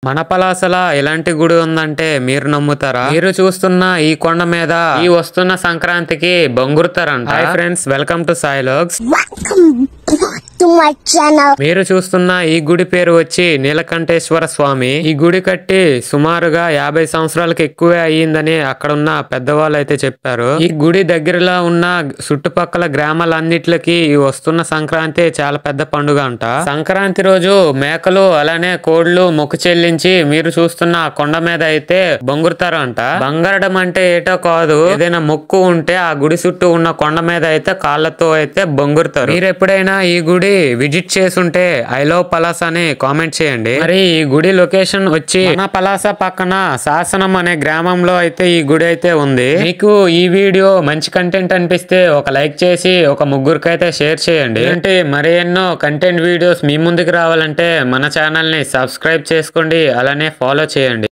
మన పలాసల ఎలాంటి గుడి ఉందంటే మీరు నమ్ముతారా? మీరు చూస్తున్న ఈ కొండ మీద ఈ వస్తున్న సంక్రాంతికి బొంగురుతారంట. హాయ్ ఫ్రెండ్స్, వెల్కమ్ టు సాయిలోగ్స్. మీరు చూస్తున్న ఈ గుడి పేరు వచ్చి నీలకంఠేశ్వర స్వామి. ఈ గుడి కట్టి సుమారుగా 50 సంవత్సరాలకు ఎక్కువే అయ్యిందని అక్కడున్న పెద్దవాళ్ళు అయితే చెప్పారు. ఈ గుడి దగ్గరలో ఉన్న చుట్టుపక్కల గ్రామాలన్నిటికి ఈ వస్తున్న సంక్రాంతి చాలా పెద్ద పండుగ అంట. సంక్రాంతి రోజు మేకలు అలానే కోళ్లు మొక్కు చెల్లించి మీరు చూస్తున్న ఆ కొండ మీద అయితే బొంగురుతారు అంట. బంగారడం అంటే ఏటో కాదు, ఏదైనా మొక్కు ఉంటే ఆ గుడి చుట్టూ ఉన్న కొండ మీద అయితే కాళ్ళతో అయితే బొంగురుతారు. మీరు ఎప్పుడైనా ఈ గుడి విజిట్ చేసుంటే ఐ లవ్ పలాస అని కామెంట్ చేయండి. మరి ఈ గుడి లొకేషన్ వచ్చి మన పలాస పక్కన శాసనం అనే గ్రామంలో అయితే ఈ గుడి అయితే ఉంది. మీకు ఈ వీడియో మంచి కంటెంట్ అనిపిస్తే ఒక లైక్ చేసి ఒక ముగ్గురికి అయితే షేర్ చేయండి. అంటే మరి ఎన్నో కంటెంట్ వీడియోస్ మీ ముందుకు రావాలంటే మన ఛానల్ ని సబ్స్క్రైబ్ చేసుకోండి, అలానే ఫాలో చేయండి.